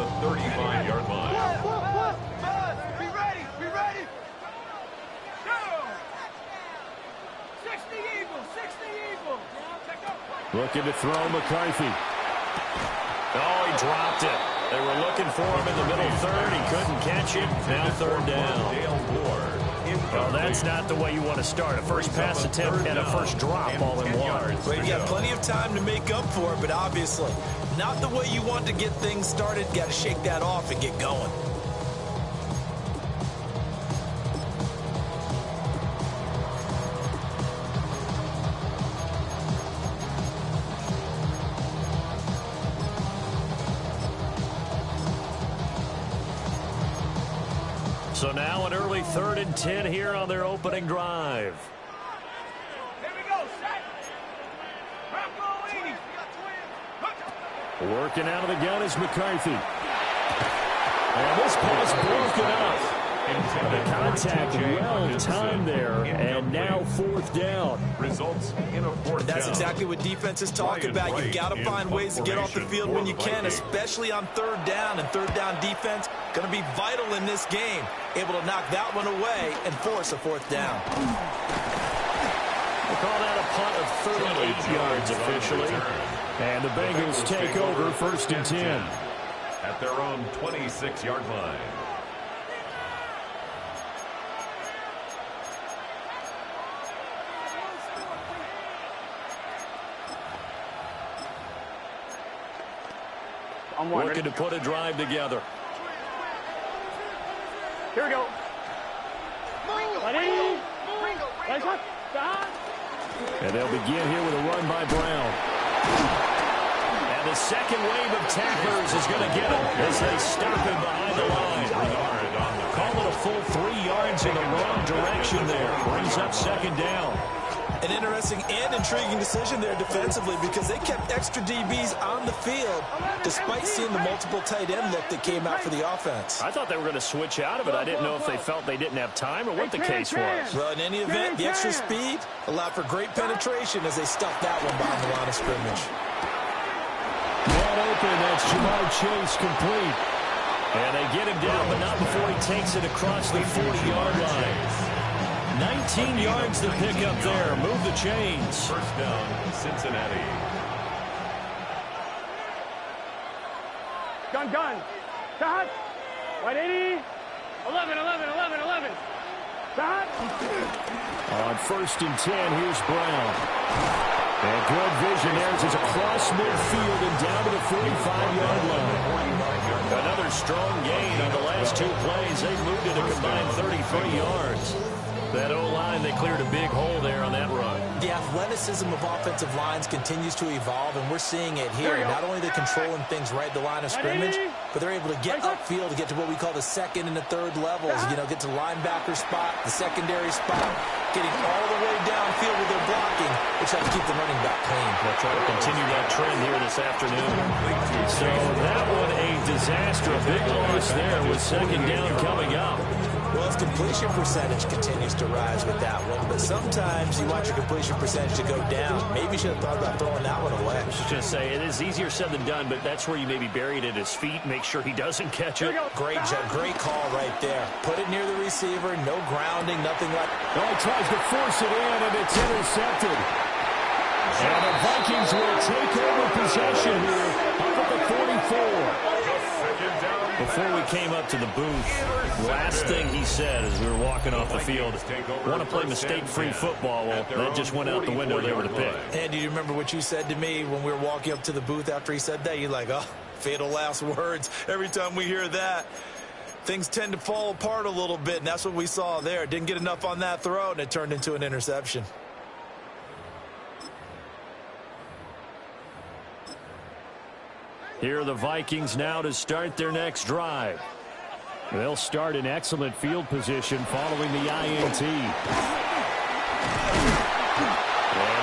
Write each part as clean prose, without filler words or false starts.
the 35-yard line. Be ready, be ready. Go. 60 Eagles, 60 Eagles. Looking to throw McCarthy. Oh, he dropped it. They were looking for him in the middle third. He couldn't catch it. Now third down. Well, that's not the way you want to start. A first pass attempt and a first drop all in one. Well, you got plenty of time to make up for it, but obviously not the way you want to get things started. Got to shake that off and get going. So now an early 3rd and 10 here on their opening drive. Here we go, set. Rocco 80. Working out of the gun is McCarthy. And this pass broken up. The contact well timed there, and now 4th down. Results in a 4th down. That's exactly what defenses talk about. You've got to find ways to get off the field when you can, especially on 3rd down. And 3rd down defense going to be vital in this game. Able to knock that one away and force a 4th down. We'll call that a punt of 38 yards officially. And the Bengals take over 1st and 10. At their own 26-yard line. Looking to put a drive together. Here we go. And they'll begin here with a run by Brown. And the second wave of tacklers is going to get him as they stop him behind the line. Call it a full 3 yards in the wrong direction there. Brings up 2nd down. An interesting and intriguing decision there defensively because they kept extra DBs on the field despite seeing the multiple tight end look that came out for the offense. I thought they were going to switch out of it. I didn't know if they felt they didn't have time or what the case was. Well, in any event, the extra speed allowed for great penetration as they stuffed that one behind the line of scrimmage. Wide open, that's Jamar Chase complete. And they get him down, but not before he takes it across the 40-yard line. 19 yards to pick up there. Move the chains. 1st down, Cincinnati. Gun. Stop. 180. 11. Stop. On 1st and 10, here's Brown. And good vision there as it's across midfield and down to the 45-yard line. Another strong gain on the last 2 plays. They moved it a combined 33 yards. That O-line, they cleared a big hole there on that run. The athleticism of offensive lines continues to evolve, and we're seeing it here. Not only are they controlling things right at the line of scrimmage, but they're able to get upfield to get to what we call the 2nd and the 3rd levels. You know, get to linebacker spot, the secondary spot, getting all the way downfield with their blocking, which helps keep the running back clean. They'll try to continue that trend here this afternoon. So that one a disaster. A big loss there with 2nd down coming up. Well, his completion percentage continues to rise with that one, but sometimes you want your completion percentage to go down. Maybe you should have thought about throwing that one away. I was just going to say, it is easier said than done, but that's where you maybe bury it at his feet, make sure he doesn't catch it. Great call right there. Put it near the receiver, no grounding, nothing like... Oh, he tries to force it in, and it's intercepted. And the Vikings will take over possession here up at the 44. Before we came up to the booth, last thing he said as we were walking off the field, want to play mistake-free football. Well, that just went out the window there with a pick. And do you remember what you said to me when we were walking up to the booth after he said that? You're like, oh, fatal last words. Every time we hear that, things tend to fall apart a little bit, and that's what we saw there. Didn't get enough on that throw, and it turned into an interception. Here are the Vikings now to start their next drive. They'll start in excellent field position following the INT. And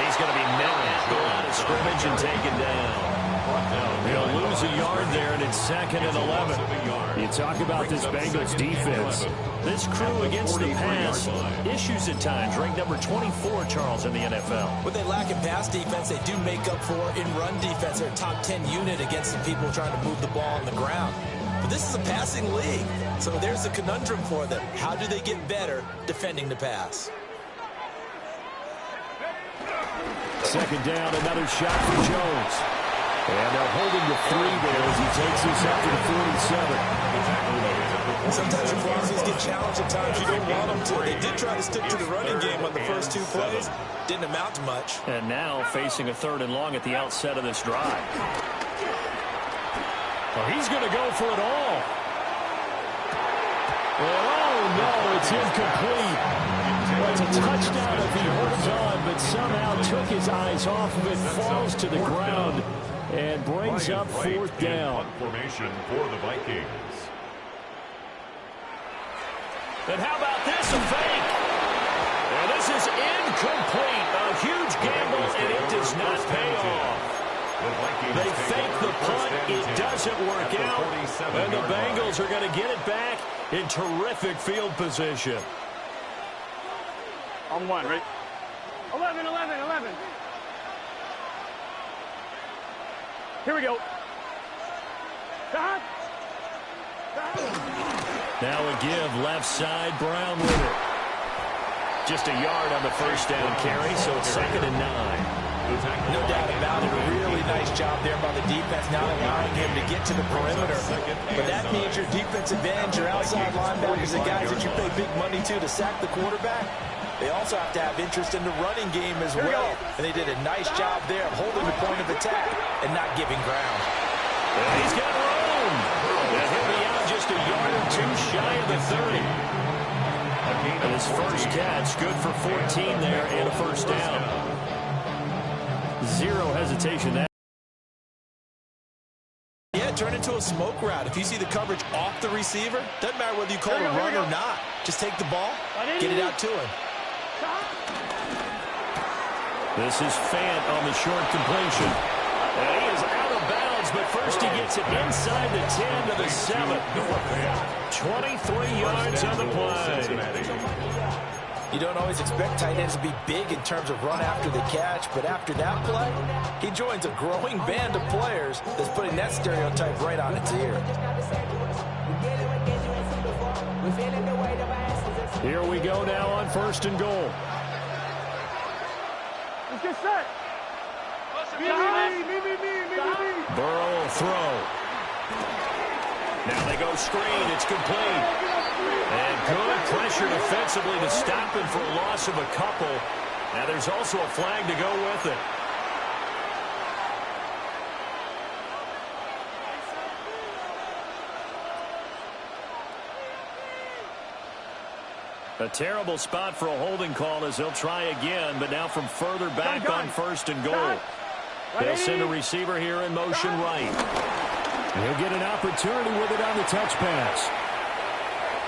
he's going to be met at the line of scrimmage and taken down. They'll lose a yard there, and it's 2nd and 11. You talk about this Bengals defense. This crew against the pass, issues at times, ranked number 24, Charles, in the NFL. What they lack in pass defense, they do make up for in run defense. They're a top 10 unit against the people trying to move the ball on the ground. But this is a passing league, so there's a conundrum for them. How do they get better defending the pass? Second down, another shot for Jones. And they're holding the 3 there as he takes this up to the 47. Sometimes your crosses get challenged at times. You don't want them to. They did try to stick to the running game on the first 2 plays. Didn't amount to much. And now facing a 3rd and long at the outset of this drive. Well, he's going to go for it all. Oh, no, it's incomplete. Well, it's a touchdown if he holds on, but somehow took his eyes off of it, falls to the ground, and brings up 4th down. Formation for the Vikings. And how about this? A fake. And this is incomplete. A huge gamble, and it does not pay off. They fake the punt. It doesn't work out. And the Bengals are going to get it back in terrific field position. On 1, right? 11, 11, 11. Here we go. Stop. Now a give left side, Brown with it. Just a yard on the first down carry, so it's 2nd and 9. No doubt about it. A really nice job there by the defense, not allowing him to get to the perimeter. But that means your defensive ends, your outside linebackers, the guys that you pay big money to sack the quarterback, they also have to have interest in the running game as well. And they did a nice job there of holding the point of attack and not giving ground. And he's got room. And he'll be out just a yard or 2 shy of the 30. And his first catch, good for 14 there and a first down. Zero hesitation there. Yeah, turn into a smoke route. If you see the coverage off the receiver, doesn't matter whether you call it a run or not. Just take the ball, get it out to him. This is Fant on the short completion. And he is out of bounds, but first he gets it inside the 10 to the 7. 23 yards on the play. You don't always expect tight ends to be big in terms of run after the catch, but after that play, he joins a growing band of players that's putting that stereotype right on its ear. Here we go now on 1st and goal. Let's get set. Burrow will throw. Now they go screen. It's complete. And good pressure defensively to stop him for a loss of a couple. Now there's also a flag to go with it. A terrible spot for a holding call as they'll try again, but now from further back on 1st and goal. They'll send a receiver here in motion right. He'll get an opportunity with it on the touch pass.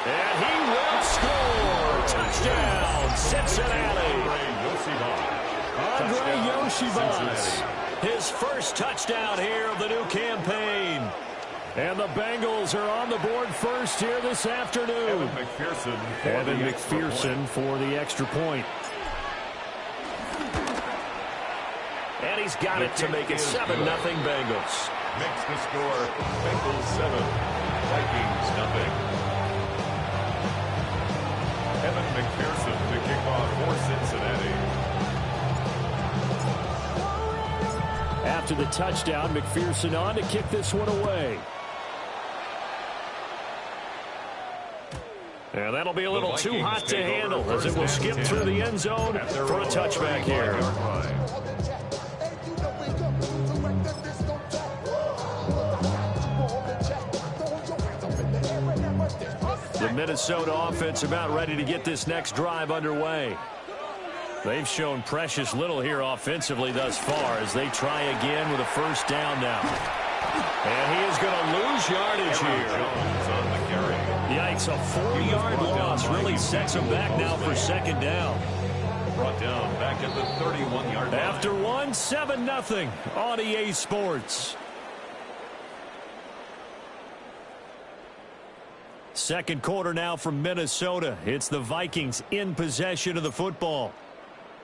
And he will score. Touchdown, Cincinnati. Andre Yoshibas. His first touchdown here of the new campaign. And the Bengals are on the board first here this afternoon. Evan McPherson for the extra point. And he's got it to make it 7-0 Bengals. Makes the score Bengals 7, Vikings nothing. Evan McPherson to kick off for Cincinnati. After the touchdown, McPherson on to kick this one away. And that'll be a little too hot to handle as it will skip through the end zone for a touchback here. The Minnesota offense about ready to get this next drive underway. They've shown precious little here offensively thus far as they try again with a first down now. And he is going to lose yardage here. Yikes, a 4-yard loss really sets him back now for second down. Brought down back at the 31-yard line. After one, 7-0 on EA Sports. Second quarter now from Minnesota. It's the Vikings in possession of the football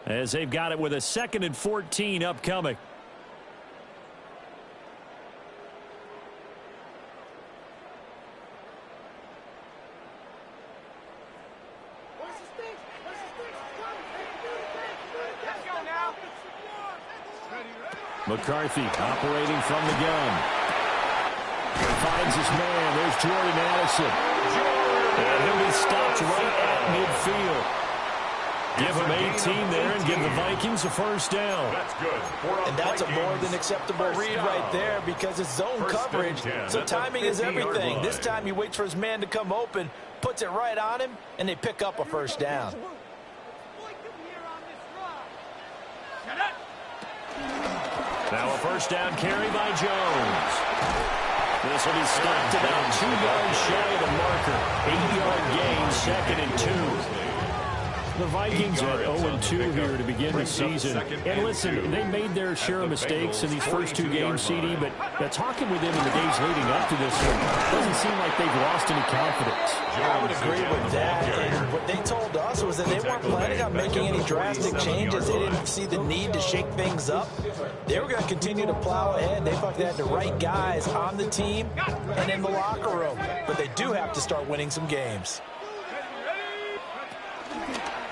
as they've got it with a 2nd and 14 upcoming. McCarthy operating from the gun. Finds his man. There's Jordan Addison. And he'll be stopped right at midfield. Give him 18 there and give the Vikings a first down. That's good. And that's a more than acceptable read right there because it's zone coverage, so timing is everything. This time he waits for his man to come open, puts it right on him, and they pick up a first down. Now a first down carry by Jones. This will be stopped about 2 yards shy of the marker. 8-yard gain, 2nd and 2. The Vikings are 0-2 here to begin the season. And listen, they made their share of mistakes in these first 2 games, CD, but talking with them in the days leading up to this one, doesn't seem like they've lost any confidence. I would agree with that. And what they told us was that they weren't planning on making any drastic changes. They didn't see the need to shake things up. They were going to continue to plow ahead. They thought they had the right guys on the team and in the locker room. But they do have to start winning some games.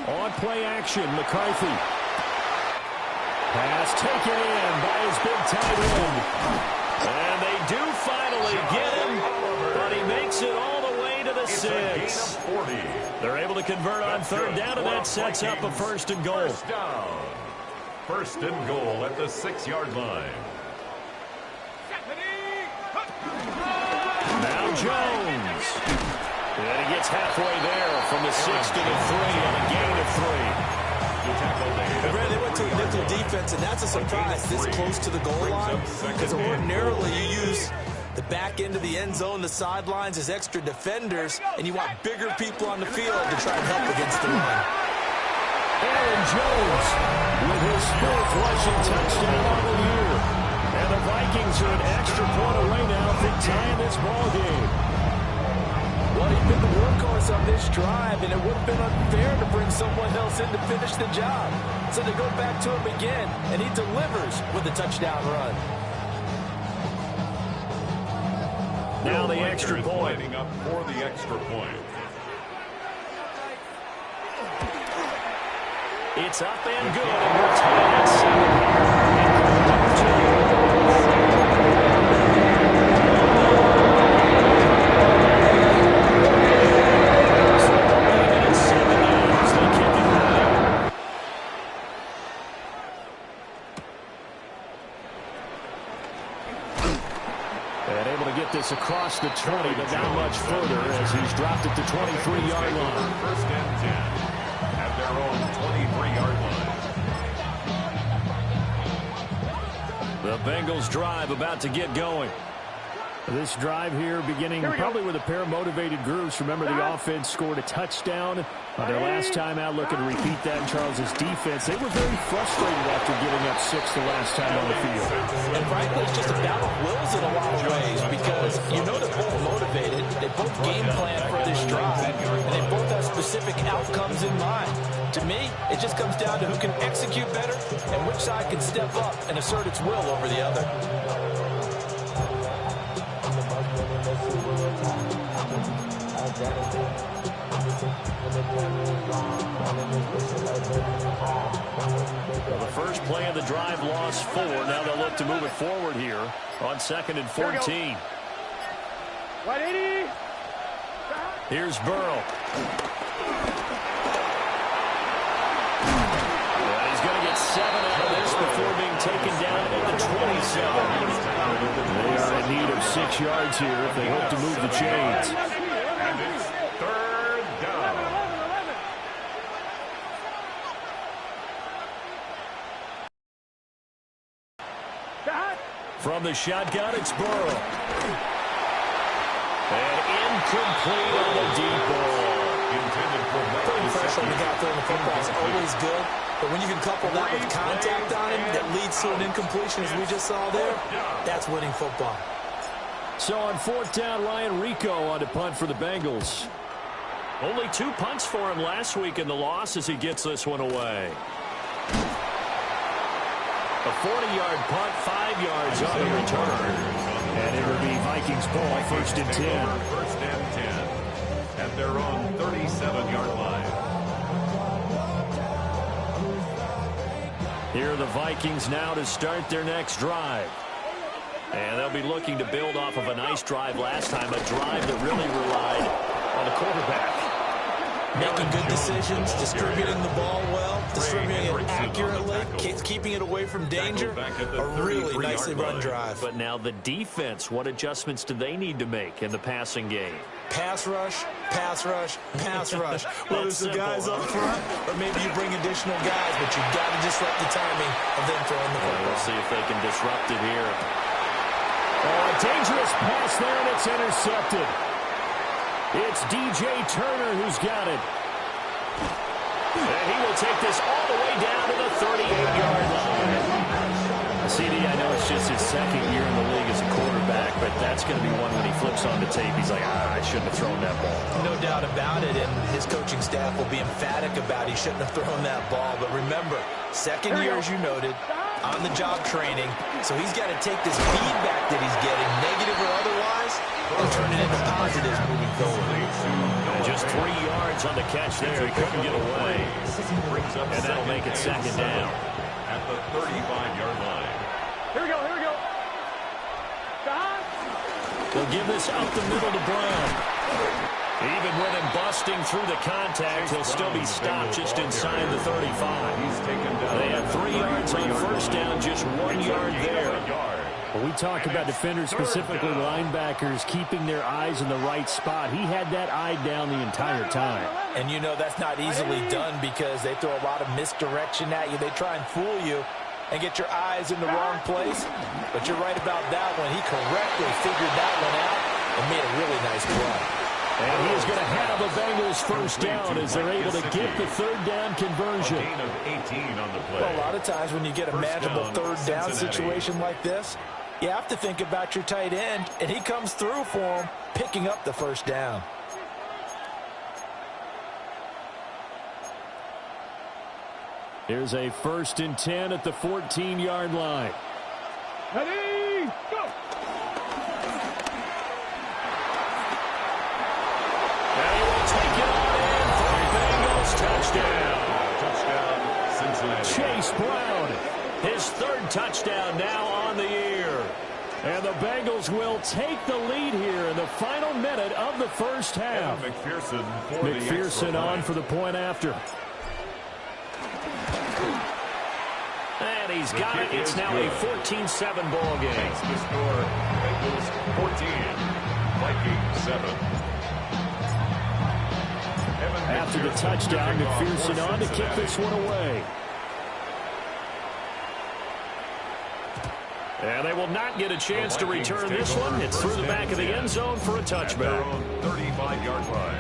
On play action, McCarthy. Pass taken in by his big tight end. And they do finally get him, but he makes it all the way to the 6. They're able to convert on third down, and that sets up a first and goal. First down. First and goal at the 6-yard line. Now Jones. And he gets halfway there from the 6 to the 3 on a gain of 3. They went to a nickel defense, and that's a surprise this close to the goal line, because ordinarily you use the back end of the end zone, the sidelines as extra defenders, and you want bigger people on the field to try and help against the run. Aaron Jones with his 4th rushing touchdown of the year. And the Vikings are an extra point away now from tying this ball game. Well, he's been the workhorse on this drive, and it would have been unfair to bring someone else in to finish the job. So they go back to him again, and he delivers with a touchdown run. Now the extra point. Lining up for the extra point. It's up and good, and we're tied at 7. Across the 20, but not much further as he's dropped at the 23-yard line. First and 10 at their own 23-yard line. The Bengals drive about to get going. This drive here beginning probably with a pair of motivated groups. Remember, the offense scored a touchdown on their last time out. Looking to repeat that in Charles's defense. They were very frustrated after giving up 6 the last time on the field. And frankly, it's just a battle of wills in a lot of ways, because you know they're both motivated. They both game plan for this drive, and they both have specific outcomes in mind. To me, it just comes down to who can execute better and which side can step up and assert its will over the other. The first play of the drive lost 4. Now they'll look to move it forward here on 2nd and 14. Here's Burrow. And he's going to get 7 out of this before being taken down at the 27. They are in need of 6 yards here if they hope to move the chains. And it's third down. From the shotgun, it's Burrow. And incomplete on the deep ball. Intended for Putting pressure on the guy throwing the football is always good, but when you can couple that with contact on him that leads to an incompletion, as we just saw there, that's winning football. So on 4th down, Ryan Rico on to punt for the Bengals. Only 2 punts for him last week in the loss as he gets this one away. A 40-yard punt, 5 yards on the return. And it will be Vikings ball, 1st and 10. First and 10 at their own 37-yard line. Here are the Vikings now to start their next drive. And they'll be looking to build off of a nice drive last time, a drive that really relied on the quarterback. Making good decisions, distributing the ball well, distributing it accurately, keeping it away from danger. A really nicely run drive. But now the defense, what adjustments do they need to make in the passing game? Pass rush, pass rush, pass rush. Whether it's the guys up front or maybe you bring additional guys, but you've got to disrupt the timing of them throwing the football. We'll see if they can disrupt it here. Oh, a dangerous pass there, and it's intercepted. It's DJ Turner who's got it. And he will take this all the way down to the 38-yard line. CD, I know it's just his second year in the league as a quarterback, but that's going to be one when he flips on the tape. He's like, I shouldn't have thrown that ball. No doubt about it, and his coaching staff will be emphatic about he shouldn't have thrown that ball. But remember, second year, as you noted, on-the-job training, so he's got to take this feedback that he's getting, negative or otherwise, and turn it into positives moving forward. Just 3 yards on the catch there. He couldn't get away. And that'll make it second down. At the 35-yard line. Here we go, here we go. They'll give this up the middle to Brown. Even with him busting through the contact, he'll still be stopped just inside the 35. They had 3 yards on first down, just 1 yard there. Well, we talk about defenders, specifically linebackers, keeping their eyes in the right spot. He had that eye down the entire time. And you know that's not easily done because they throw a lot of misdirection at you. They try and fool you and get your eyes in the wrong place. But you're right about that one. He correctly figured that one out and made a really nice play. And he is going to have the Bengals first down as they're able to get the third down conversion. A gain of 18 on the play. Well, a lot of times when you get a manageable third down situation like this, you have to think about your tight end, and he comes through for him, picking up the first down. Here's a 1st and 10 at the 14-yard line. Ready, go! And he will take it on in for the Bengals touchdown. Touchdown, Cincinnati. Chase Brown. His third touchdown now on the year. And the Bengals will take the lead here in the final minute of the first half. McPherson on for the point after. And he's got it. It's now a 14-7 ball game. That's the score. Bengals 14, Vikings 7. After the touchdown, McPherson on to kick this one away. And they will not get a chance to return this one. It's through the back of the end zone for a touchback. 35-yard line.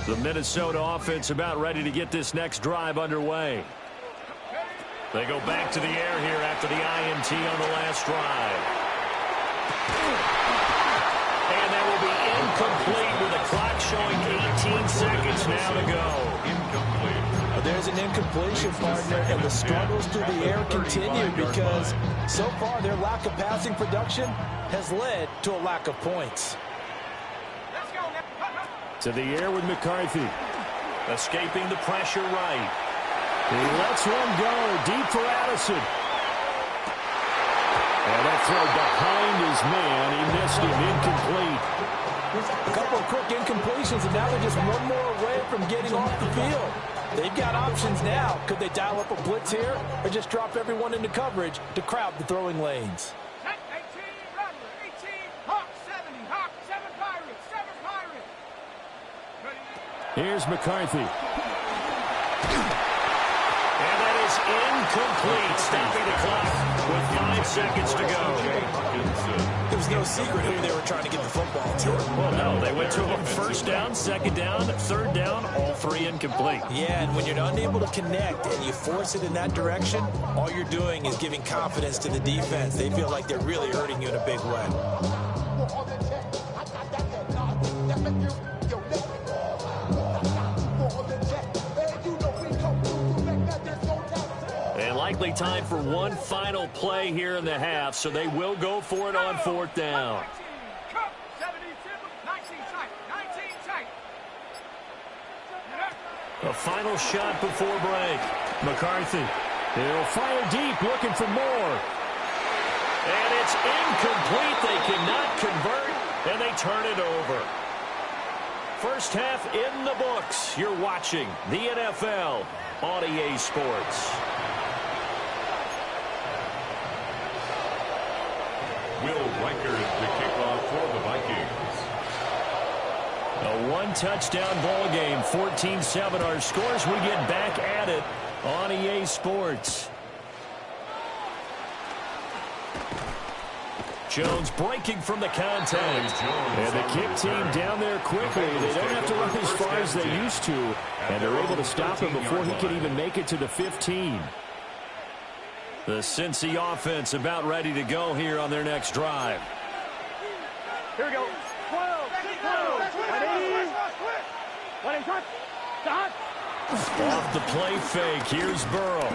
The Minnesota offense about ready to get this next drive underway. They go back to the air here after the INT on the last drive. And that will be incomplete with the clock showing 18 seconds now to go. Incomplete. There's an incompletion, partner, and the struggles through the air continue because so far their lack of passing production has led to a lack of points. To the air with McCarthy. Escaping the pressure right. He lets one go deep for Addison. And that throw behind his man. He missed him. Incomplete. A couple of quick incompletions, and now they're just one more away from getting off the field. They've got options now. Could they dial up a blitz here or just drop everyone into coverage to crowd the throwing lanes? 18, Rattler, 18, Hawk, 70, Hawk, 7 Pirates, 7 Pirates. Here's McCarthy. And that is incomplete, stopping the clock with 5 seconds to go. There was no secret who they were trying to get the football to. Well, no, they went to him first down, second down, third down, all 3 incomplete. Yeah, and when you're unable to connect and you force it in that direction, all you're doing is giving confidence to the defense. They feel like they're really hurting you in a big way. And likely time for one final play here in the half, so they will go for it on 4th down. A final shot before break. McCarthy. He'll fire deep, looking for more. And it's incomplete. They cannot convert, and they turn it over. First half in the books. You're watching the NFL on EA Sports. Will Riker the kickoff for the Vikings. A one-touchdown ball game, 14-7 our scores. We get back at it on EA Sports. Jones breaking from the contact. And the kick team down there quickly. They don't have to run as far as they used to. And they're able to stop him before he can even make it to the 15. The Cincy offense about ready to go here on their next drive. Here we go. 12, 12, Off the play fake. Here's Burrow.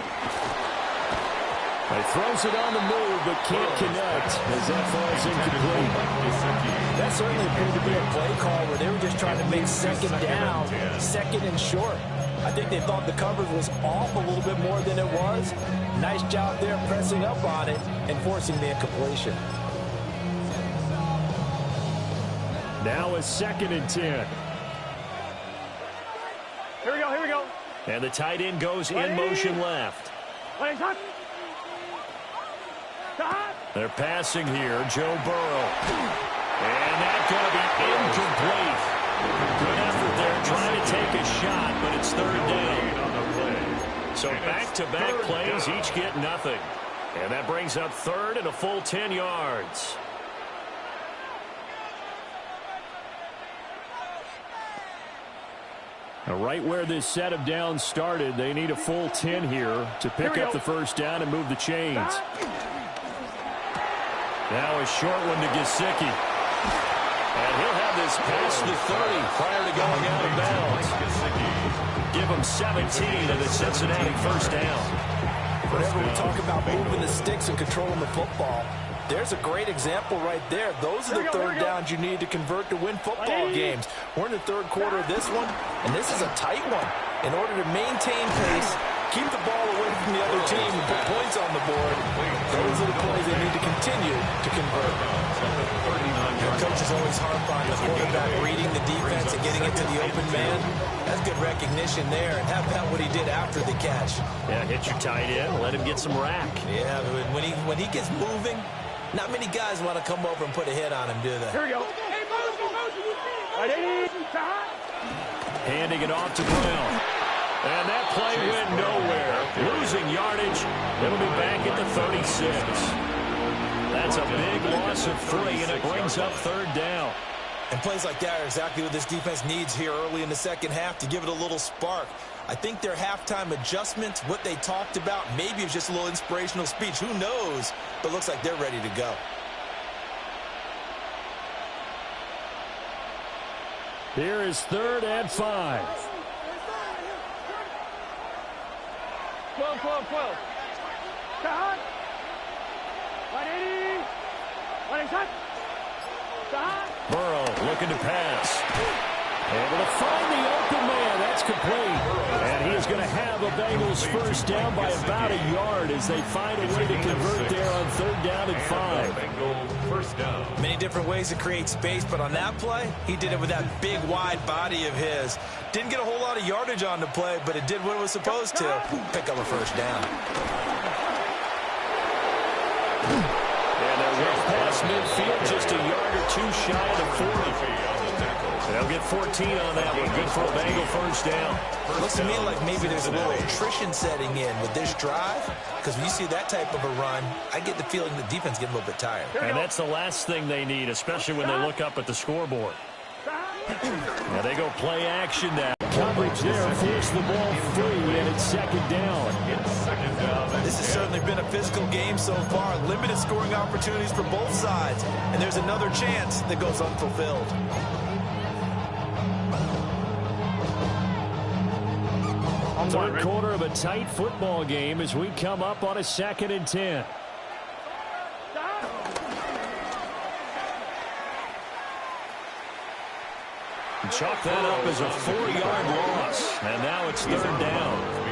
He throws it on the move, but can't connect as that falls incomplete. That certainly appeared to be a play call where they were just trying to make second down, second and short. I think they thought the coverage was off a little bit more than it was. Nice job there pressing up on it and forcing the incompletion. Now a 2nd and 10. Here we go, here we go. And the tight end goes in motion left. They're passing here, Joe Burrow. And that's going to be incomplete. Good effort there trying to take a shot, but it's 3rd down. So back-to-back plays, each get nothing. And that brings up 3rd and a full 10 yards. Right where this set of downs started, they need a full 10 here to pick up the first down and move the chains. Now a short one to Gesicki. And he'll have this past the 30 prior to going out of bounds. Give him 17 and a Cincinnati first down. Whenever we talk about moving the sticks and controlling the football, there's a great example right there. Those are the 3rd downs you need to convert to win football games. We're in the 3rd quarter of this one, and this is a tight one. In order to maintain pace, keep the ball away from the other team and put points on the board, those are the plays they need to continue to convert. Coaches always harp on the quarterback reading the defense and getting into the open man. That's good recognition there. And how about what he did after the catch? Yeah, hit your tight end, let him get some rack. Yeah, when he gets moving, not many guys want to come over and put a hit on him, do they? Here we go. Hey, Handing it off to Brown. And that play went nowhere. Losing yardage. It'll be back at the 36. That's a big loss of 3, and it brings up 3rd down. And plays like that are exactly what this defense needs here early in the second half to give it a little spark. I think their halftime adjustments, what they talked about, maybe it was just a little inspirational speech. Who knows? But looks like they're ready to go. Here is 3rd and 5. 12, 12, 12. Shot. 180. 180 shot. Shot. Burrow looking to pass. Able to find the open man. That's complete. And he is going to have a Bengals first down by about a yard as they find a way to convert there on 3rd down and 5. First down. Many different ways to create space, but on that play, he did it with that big, wide body of his. Didn't get a whole lot of yardage on the play, but it did what it was supposed to. Pick up a first down. And they're well past midfield, just a yard or 2 shy of the 40. They'll get 14 on that one. Good for a Bengal first down. Looks to me like maybe there's a little attrition setting in with this drive, because when you see that type of a run, I get the feeling the defense getting a little bit tired. And that's the last thing they need, especially when they look up at the scoreboard. Now they go play action now. Coverage there, force the ball free, and it's 2nd down. This has certainly been a physical game so far. Limited scoring opportunities for both sides, and there's another chance that goes unfulfilled. 3rd quarter of a tight football game as we come up on a 2nd and 10. Chalk that up as a 4-yard loss. And now it's third down.